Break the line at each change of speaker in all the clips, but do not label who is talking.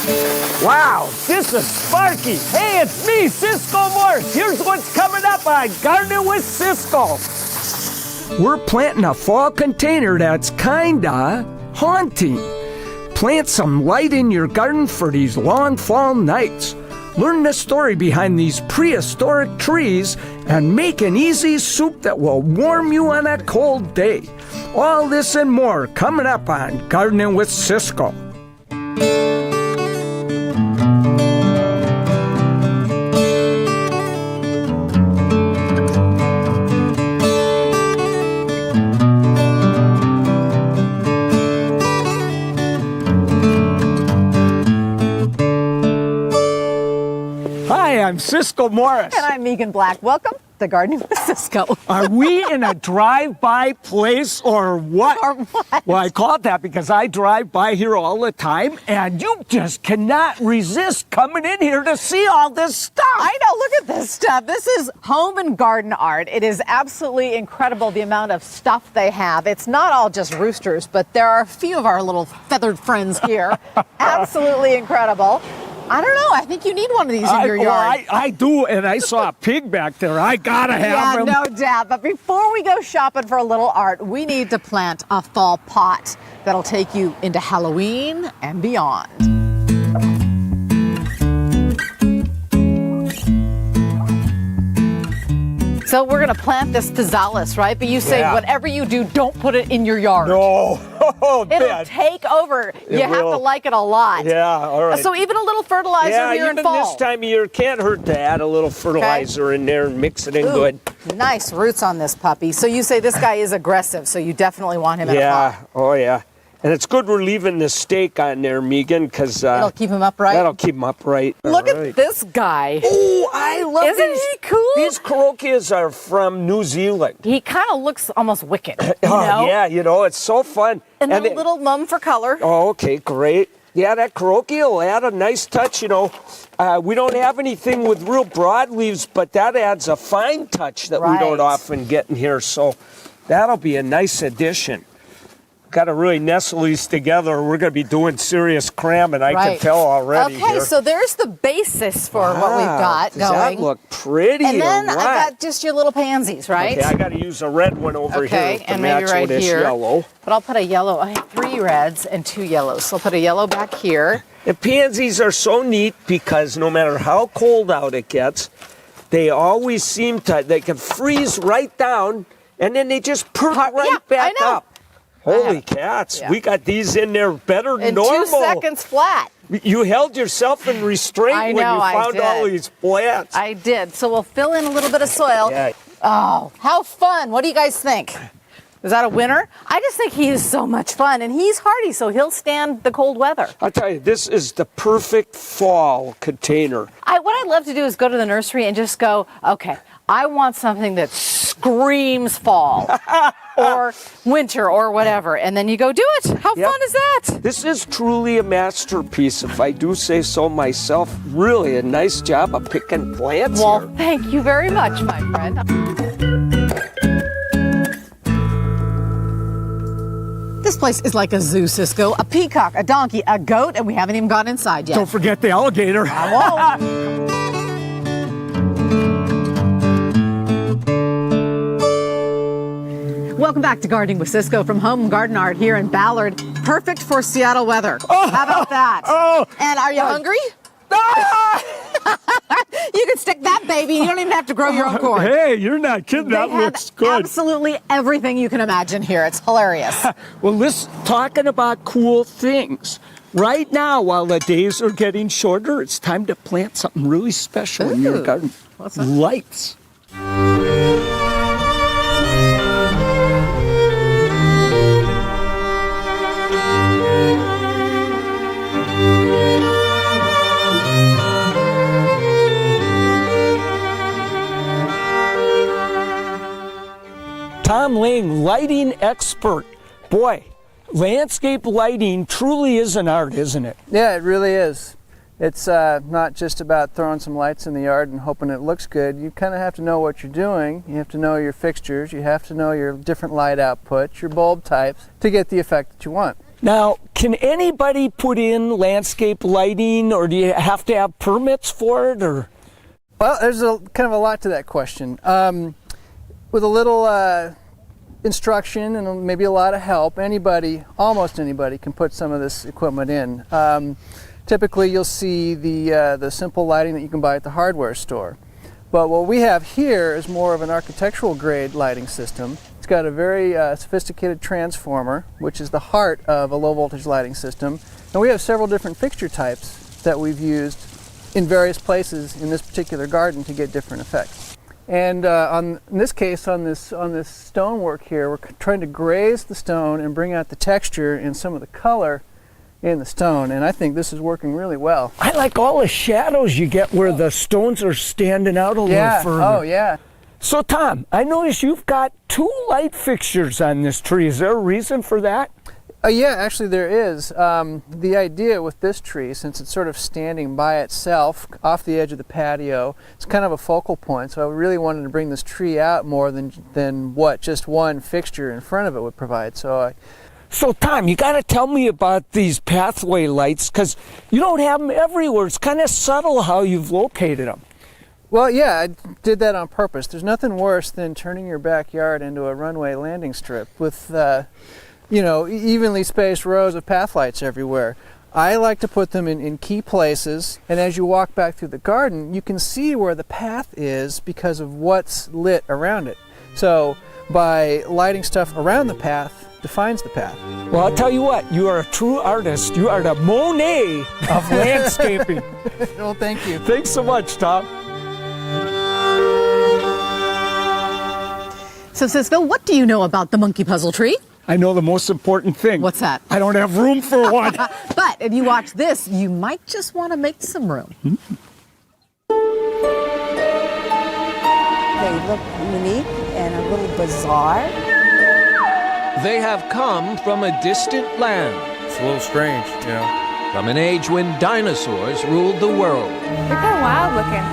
Wow, this is sparky. Hey, it's me, Ciscoe Morris. Here's what's coming up on Gardening with Ciscoe. We're planting a fall container that's kinda haunting. Plant some light in your garden for these long fall nights. Learn the story behind these prehistoric trees and make an easy soup that will warm you on a cold day. All this and more coming up on Gardening with Ciscoe. I'm Ciscoe Morris.
And I'm Meeghan Black. Welcome to Gardening with Ciscoe.
Are we in a drive-by place or what?
Or what?
Well, I call it that because I drive by here all the time, and you just cannot resist coming in here to see all this stuff.
I know, look at this stuff. This is home and garden art. It is absolutely incredible the amount of stuff they have. It's not all just roosters, but there are a few of our little feathered friends here. Absolutely incredible. I don't know. I think you need one of these in your yard.
I do, and I saw a pig back there. I gotta have him.
Yeah, no doubt. But before we go shopping for a little art, we need to plant a fall pot that'll take you into Halloween and beyond. So we're going to plant this physalis, right? But you say whatever you do, don't put it in your yard.
No.
It'll take over. You have to like it a lot.
Yeah, all right.
So even a little fertilizer here in fall.
Yeah, even this time of year, can't hurt to add a little fertilizer in there and mix it in good.
Nice roots on this puppy. So you say this guy is aggressive, so you definitely want him in a pot.
Yeah, oh yeah. And it's good we're leaving the stake on there, Meeghan, because
it'll keep him upright.
That'll keep him upright.
Look at this guy.
Oh, I love
Isn't he cool?
These carokias are from New Zealand.
He kind of looks almost wicked. You know?
Yeah, it's so fun.
And then a little mum for color.
Oh, okay, great. Yeah, that carokia will add a nice touch, We don't have anything with real broad leaves, but that adds a fine touch that we don't often get in here. So that'll be a nice addition. Got to really nestle these together. We're going to be doing serious cramming. I can tell already.
Okay, so there's the basis for what we've got going.
Does that look pretty?
And then I've got just your little pansies, right?
Okay, I got to use a red one over here to
and
match
maybe right
with this
here.
yellow.
But I'll put a yellow. I have 3 reds and 2 yellows. So I'll put a yellow back here.
The pansies are so neat because no matter how cold out it gets, they always seem to, they can freeze right down and then they just perk back up. Holy cats, we got these in there better than normal.
In 2 seconds flat.
You held yourself in restraint when you found all these plants.
I did. So we'll fill in a little bit of soil.
Yeah.
Oh, how fun. What do you guys think? Is that a winner? I just think he is so much fun, and he's hardy, so he'll stand the cold weather.
I'll tell you, this is the perfect fall container.
What I'd love to do is go to the nursery and just go, okay, I want something that screams fall or winter or whatever, and then you go do it. How fun is that?
This is truly a masterpiece, if I do say so myself. Really a nice job of picking plants here.
Well, thank you very much, my friend. This place is like a zoo, Ciscoe. A peacock, a donkey, a goat, and we haven't even gone inside yet.
Don't forget the alligator.
I won't. Welcome back to Gardening with Ciscoe from Home Garden Art here in Ballard. Perfect for Seattle weather. How about that? And are you hungry? You can stick that baby. You don't even have to grow your own corn.
Hey, you're not kidding. That looks good.
Absolutely everything you can imagine here. It's hilarious.
Well, talking about cool things. Right now, while the days are getting shorter, it's time to plant something really special in your garden.
What's that?
Lights. Tom Lang, lighting expert. Boy, landscape lighting truly is an art, isn't it?
Yeah, it really is. It's not just about throwing some lights in the yard and hoping it looks good. You kind of have to know what you're doing. You have to know your fixtures. You have to know your different light outputs, your bulb types, to get the effect that you want.
Now, can anybody put in landscape lighting, or do you have to have permits for it, or?
Well, there's kind of a lot to that question. With a little instruction and maybe a lot of help, almost anybody can put some of this equipment in. Typically, you'll see the simple lighting that you can buy at the hardware store. But what we have here is more of an architectural grade lighting system. It's got a very sophisticated transformer, which is the heart of a low voltage lighting system. And we have several different fixture types that we've used in various places in this particular garden to get different effects. And in this case, on this stonework here, we're trying to graze the stone and bring out the texture and some of the color in the stone, and I think this is working really well.
I like all the shadows you get where the stones are standing out a little further.
Oh yeah.
So Tom, I notice you've got 2 light fixtures on this tree. Is there a reason for that?
Yeah, actually there is. The idea with this tree, since it's sort of standing by itself off the edge of the patio, it's kind of a focal point, so I really wanted to bring this tree out more than what just one fixture in front of it would provide.
So Tom, you got to tell me about these pathway lights, because you don't have them everywhere. It's kind of subtle how you've located them.
Well, yeah, I did that on purpose. There's nothing worse than turning your backyard into a runway landing strip with, evenly spaced rows of path lights everywhere. I like to put them in key places, and as you walk back through the garden, you can see where the path is because of what's lit around it. So by lighting stuff around the path, defines the path.
Well, I'll tell you what, you are a true artist. You are the Monet of landscaping.
Well, thank you.
Thanks so much, Tom.
So, Cisco, what do you know about the monkey puzzle tree?
I know the most important thing.
What's that?
I don't have room for one.
But if you watch this, you might just want to make some room.
They look unique and a little bizarre.
They have come from a distant land.
It's a little strange, you know.
From an age when dinosaurs ruled the world.
They're kind of wild looking.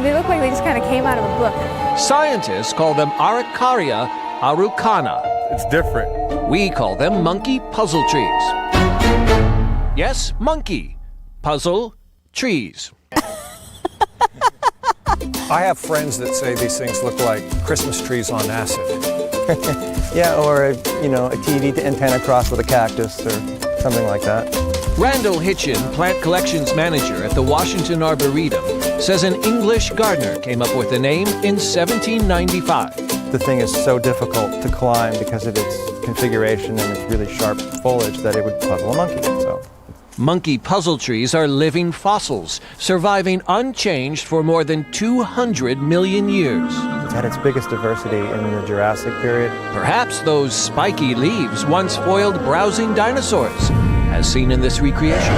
They look like they just kind of came out of a book.
Scientists call them Araucaria araucana.
It's different.
We call them monkey puzzle trees. Yes, monkey. Puzzle trees.
I have friends that say these things look like Christmas trees on acid.
Yeah, or a TV antenna crossed with a cactus or something like that.
Randall Hitchin, plant collections manager at the Washington Arboretum, says an English gardener came up with the name in 1795.
The thing is so difficult to climb because of its configuration and its really sharp foliage that it would puzzle a monkey. So.
Monkey puzzle trees are living fossils, surviving unchanged for more than 200 million years.
It's had its biggest diversity in the Jurassic period.
Perhaps those spiky leaves once foiled browsing dinosaurs, as seen in this recreation.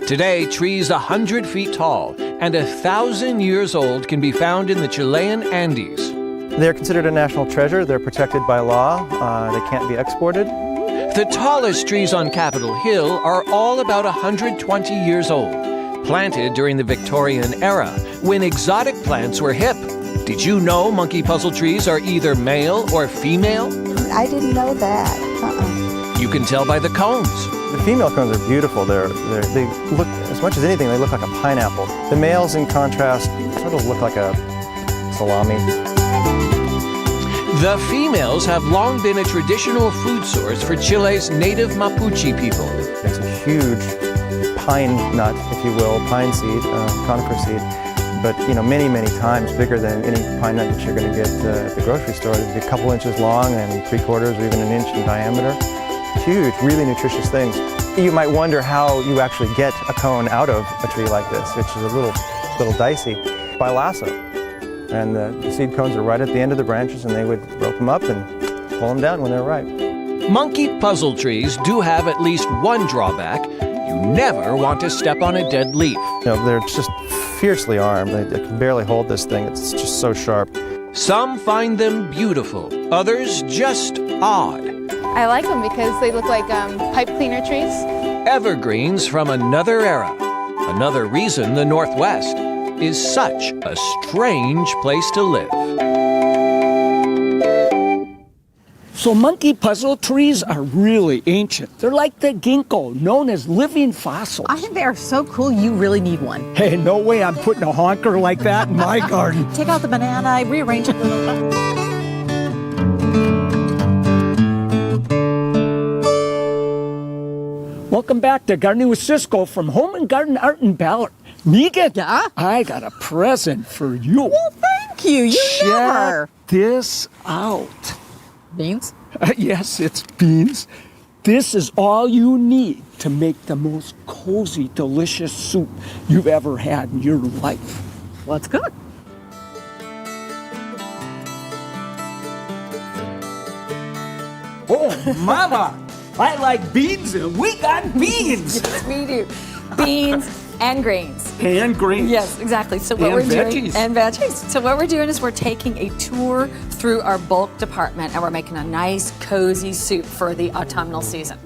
Today, trees 100 feet tall and 1,000 years old can be found in the Chilean Andes.
They're considered a national treasure. They're protected by law. They can't be exported.
The tallest trees on Capitol Hill are all about 120 years old, planted during the Victorian era, when exotic plants were hip. Did you know monkey puzzle trees are either male or female?
I didn't know that.
You can tell by the cones.
The female cones are beautiful. They look, as much as anything, they look like a pineapple. The males, in contrast, sort of look like a salami.
The females have long been a traditional food source for Chile's native Mapuche people.
It's a huge pine nut, if you will, pine seed, conifer seed, but many, many times bigger than any pine nut that you're going to get at the grocery store. It's a couple inches long and 3/4 or even an inch in diameter. Huge, really nutritious things. You might wonder how you actually get a cone out of a tree like this, which is a little dicey, by lasso. And the seed cones are right at the end of the branches, and they would rope them up and pull them down when they're ripe.
Monkey puzzle trees do have at least one drawback. You never want to step on a dead leaf.
They're just fiercely armed. They can barely hold this thing. It's just so sharp.
Some find them beautiful, others just odd.
I like them because they look like pipe cleaner trees.
Evergreens from another era. Another reason the Northwest is such a strange place to live.
So monkey puzzle trees are really ancient. They're like the ginkgo, known as living fossils.
I think they are so cool, you really need one.
Hey, no way I'm putting a honker like that in my garden.
Take out the banana, rearrange it a little.
Welcome back to Gardening with Ciscoe from Home and Garden Art in Ballard. Meeghan,
Yeah?
I got a present for you.
Well, thank you. You never.
Check this out.
Beans?
Yes, it's beans. This is all you need to make the most cozy, delicious soup you've ever had in your life.
Well, it's good.
Oh, Mama, I like beans and we got beans.
Yes, we do. Beans and greens.
And greens.
Yes, exactly. So what
And
we're doing
veggies.
and veggies. So what we're doing is we're taking a tour through our bulk department and we're making a nice cozy soup for the autumnal season.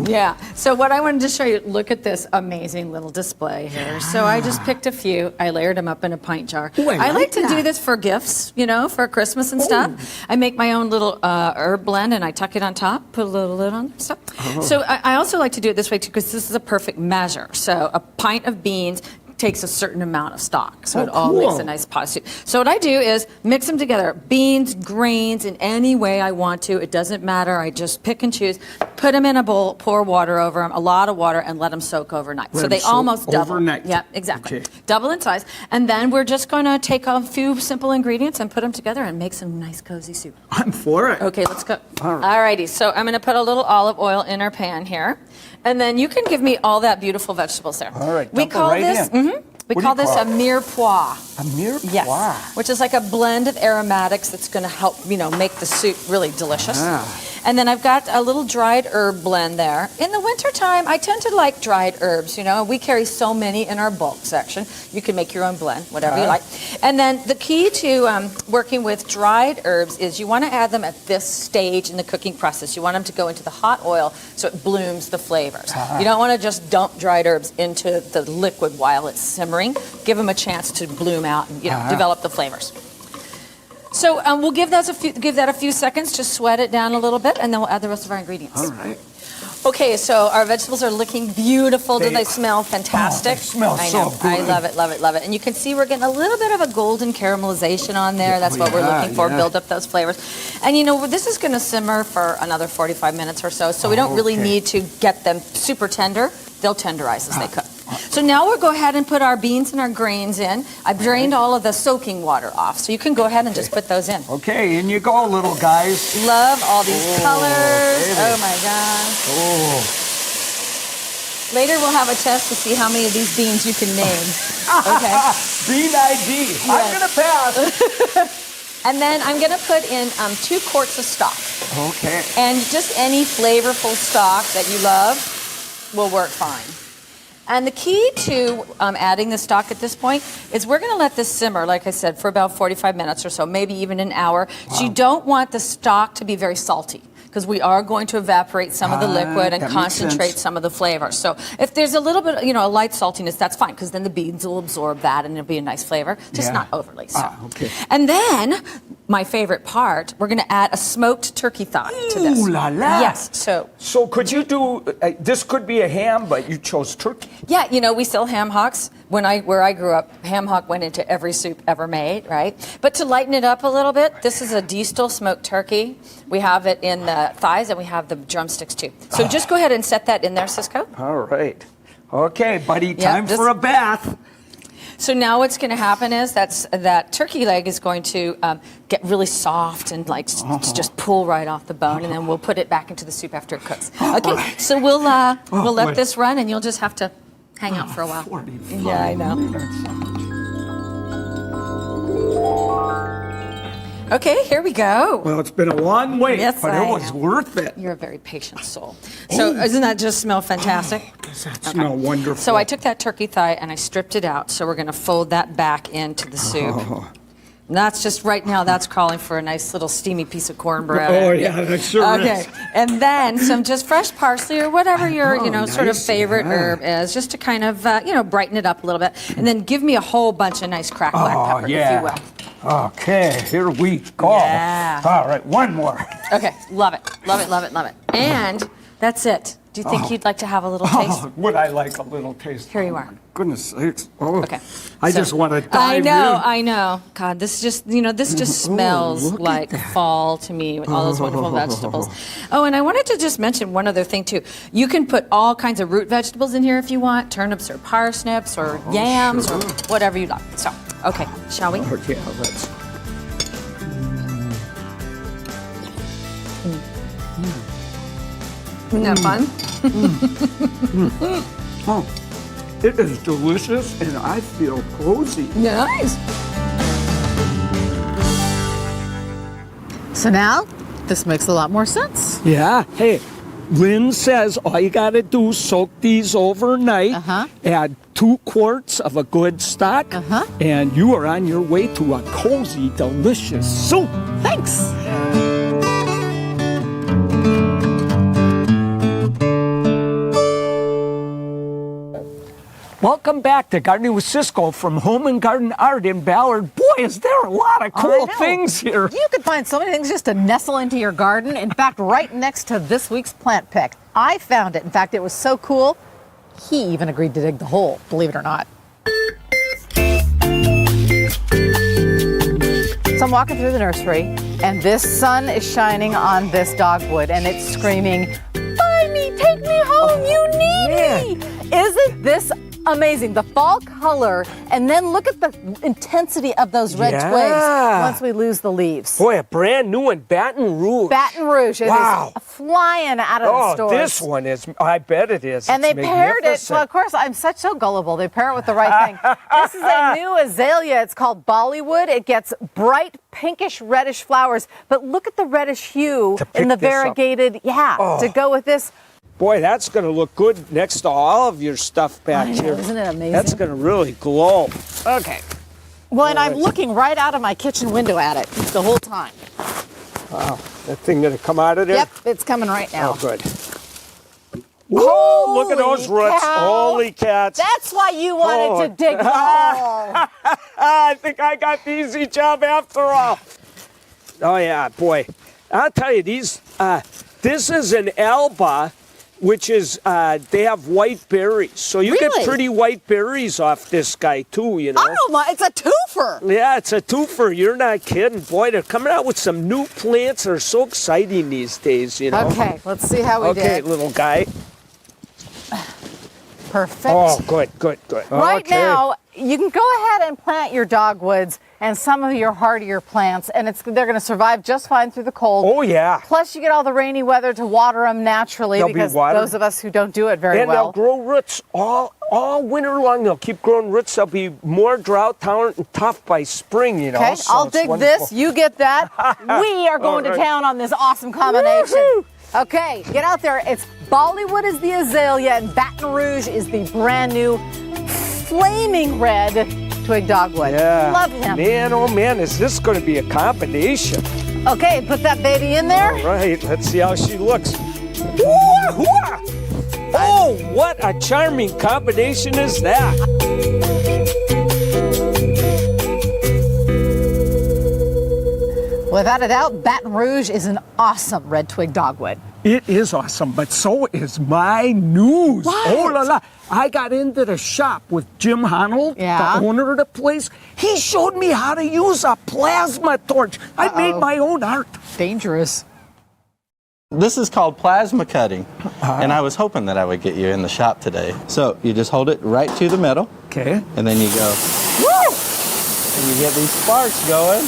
Yeah. So what I wanted to show you, look at this amazing little display here. So I just picked a few. I layered them up in a pint jar.
Ooh, I
like
like
to do
that.
this for gifts, you know, for Christmas and stuff. I make my own little herb blend and I tuck it on top, put a little lid on and stuff. So I also like to do it this way too because this is a perfect measure. So a pint of beans takes a certain amount of stock. So it all makes a nice pot soup. So what I do is mix them together. Beans, greens, in any way I want to. It doesn't matter. I just pick and choose. Put them in a bowl, pour water over them, a lot of water, and let them soak overnight.
Let
so they
them soak
almost double.
overnight.
Yeah, exactly.
Okay.
Double in size. And then we're just going to take a few simple ingredients and put them together and make some nice cozy soup.
I'm for it.
Okay, let's go.
All right.
All righty, so I'm going to put a little olive oil in our pan here. And then you can give me all that beautiful vegetables there.
All right,
We
dump it
call
right
this,
in.
we
What do
call
you
this
call
a
it?
mirepoix.
A mirepoix.
Yes, which is like a blend of aromatics that's going to help, make the soup really delicious.
Ah.
And then I've got a little dried herb blend there. In the wintertime, I tend to like dried herbs, We carry so many in our bulk section. You can make your own blend, whatever you like. And then the key to working with dried herbs is you want to add them at this stage in the cooking process. You want them to go into the hot oil so it blooms the flavors. You don't want to just dump dried herbs into the liquid while it's simmering. Give them a chance to bloom out and develop the flavors. So we'll give that a few seconds to sweat it down a little bit, and then we'll add the rest of our ingredients.
All right.
Okay, so our vegetables are looking beautiful. Do they smell fantastic?
they smell
I
so
know.
good.
I love it, love it, love it. And you can see we're getting a little bit of a golden caramelization on there. That's what we're looking for. Build up those flavors. And this is going to simmer for another 45 minutes or so. So we don't really need to get them super tender. They'll tenderize as they cook. So now we'll go ahead and put our beans and our grains in. I've drained all of the soaking water off, so you can go ahead and just put those in.
Okay, in you go, little guys.
Love all these colors.
baby.
Oh my gosh.
Oh.
Later we'll have a test to see how many of these beans you can name. Okay.
Bean ID. I'm going to pass.
And then I'm going to put in 2 quarts of stock.
Okay.
And just any flavorful stock that you love will work fine. And the key to adding the stock at this point is we're going to let this simmer, like I said, for about 45 minutes or so, maybe even an hour. Wow. So you don't want the stock to be very salty because we are going to evaporate some of the liquid and concentrate some of the flavor. So if there's a little bit, a light saltiness, that's fine because then the beans will absorb that and it'll be a nice flavor, just not overly so.
Okay.
And then, my favorite part, we're going to add a smoked turkey thigh to this.
Ooh la la.
Yes,
So could you do, this could be a ham, but you chose turkey.
Yeah, we sell ham hocks. Where I grew up, ham hock went into every soup ever made, right? But to lighten it up a little bit, this is a diesel smoked turkey. We have it in the thighs and we have the drumsticks too. So just go ahead and set that in there, Ciscoe.
All right. Okay, buddy, time for a bath.
So now what's going to happen is that turkey leg is going to get really soft and just pull right off the bone, and then we'll put it back into the soup after it cooks. Okay, so we'll let this run, and you'll just have to hang out for a while.
45
Yeah, I know. Okay, here we go.
Well, it's been a long wait,
Yes,
but
I
it was
know.
worth it.
You're a very patient soul. So doesn't that just smell fantastic?
Does that smell wonderful?
So I took that turkey thigh and I stripped it out. So we're going to fold that back into the soup. That's just right now, that's calling for a nice little steamy piece of cornbread.
Oh, yeah, that sure
Okay,
is.
and then some just fresh parsley or whatever your, sort of
nice,
favorite
yeah.
herb is, just to kind of, brighten it up a little bit. And then give me a whole bunch of nice cracked black pepper, if you will.
Okay, here we go.
Yeah.
All right, one more.
Okay, love it, love it, love it, love it. And that's it. Do you think you'd like to have a little taste?
Oh, would I like a little taste?
Here you are.
Goodness sakes. Oh,
Okay.
I
So-
just want to dive in.
I know. God, this just, this just smells
look at
like
that.
fall to me with all those wonderful vegetables. Oh, and I wanted to just mention one other thing too. You can put all kinds of root vegetables in here if you want, turnips or parsnips or yams or whatever you like. So, okay, shall we?
Oh, yeah, let's.
Isn't that fun?
Oh, it is delicious, and I feel cozy.
Nice.
So now, this makes a lot more sense.
Yeah. Hey, Lynn says all you got to do is soak these overnight, add 2 quarts of a good stock, and you are on your way to a cozy, delicious soup.
Thanks.
Welcome back to Gardening with Ciscoe from Home and Garden Art in Ballard. Boy, is there a lot of cool things here.
You could find so many things just to nestle into your garden. In fact, right next to this week's plant pick. I found it. In fact, it was so cool, he even agreed to dig the hole, believe it or not. So I'm walking through the nursery, and this sun is shining on this dogwood, and it's screaming, "Buy me, take me home, you need me!" Isn't this amazing? The fall color, and then look at the intensity of those red twigs once we lose the leaves.
Boy, a brand new one, Baton Rouge.
Baton Rouge. It is flying out of the stores.
This one is, I bet it is.
And
It's
they paired it, well, of course, I'm so gullible. They pair it with the right thing. This is a new azalea. It's called Bollywood. It gets bright pinkish reddish flowers, but look at the reddish hue in the variegated, to go with this.
Boy, that's going to look good next to all of your stuff back here.
Isn't it amazing?
That's going to really glow.
Okay. Well, and I'm looking right out of my kitchen window at it the whole time.
Wow, that thing going to come out of there?
Yep, it's coming right now.
Oh, good. Whoa, look at those roots.
Cow.
Holy cats.
That's why you wanted to dig the hole.
I think I got the easy job after all. Oh, yeah, boy. I'll tell you, these, this is an Alba, which is, they have white berries. So you get pretty white berries off this guy, too, you know.
Oh, my, it's a twofer.
Yeah, it's a twofer. You're not kidding. Boy, they're coming out with some new plants that are so exciting these days, you know.
Okay, let's see how we did.
Okay, little guy.
Perfect.
Oh, good, good, good.
Right now, you can go ahead and plant your dogwoods and some of your hardier plants, and they're going to survive just fine through the cold.
Oh, yeah.
Plus, you get all the rainy weather to water them naturally,
They'll
because
be watered.
those of us who don't do it very
And
well.
they'll grow roots all winter long. They'll keep growing roots. They'll be more drought tolerant and tough by spring, you know.
Okay,
so
I'll
it's
dig
wonderful.
this, you get that. We are going to town on this awesome combination.
Woo-hoo!
Okay, get out there. It's Bollywood is the azalea, and Baton Rouge is the brand new flaming red twig dogwood.
Yeah.
Love him.
Man, oh man, is this going to be a combination?
Okay, put that baby in there.
All right, let's see how she looks. Woo-hoo! Oh, what a charming combination is that?
Without a doubt, Baton Rouge is an awesome red twig dogwood.
It is awesome, but so is my news.
What?
Oh la la. I got into the shop with Jim Honold, the owner of the place. He showed me how to use a plasma torch. I made my own art.
Dangerous.
This is called plasma cutting, and I was hoping that I would get you in the shop today. So you just hold it right to the middle.
Okay.
And then you go, woo! And you get these sparks going.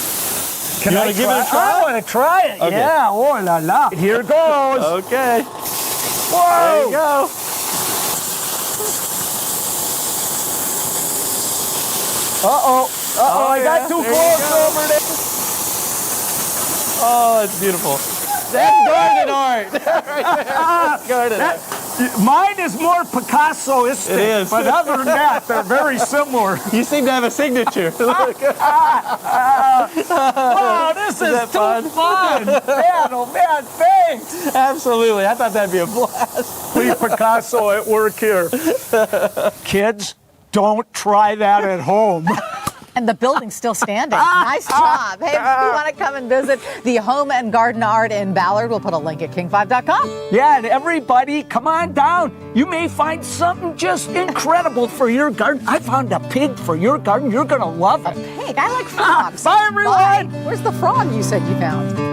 Can
you
I
want to give it a try?
I want to try it.
Okay.
Yeah, oh la la. Here goes.
Okay.
Whoa.
There you go.
Uh-oh, I got too close over there.
Oh, that's beautiful. That's garden art. Right there. That's garden art.
Mine is more Picasso-istic.
It is.
But other than that, they're very similar.
You seem to have a signature. Look.
Wow, this is too
fun?
fun. Man, oh man, thanks.
Absolutely. I thought that'd be a blast.
Please, Picasso at work here. Kids, don't try that at home.
And the building's still standing. Nice job. Hey, if you want to come and visit the Home and Garden Art in Ballard, we'll put a link at king5.com.
Yeah, and everybody, come on down. You may find something just incredible for your garden. I found a pig for your garden. You're going to love it.
Pig? I like frogs.
Bye, everyone.
Bye. Where's the frog you said you found?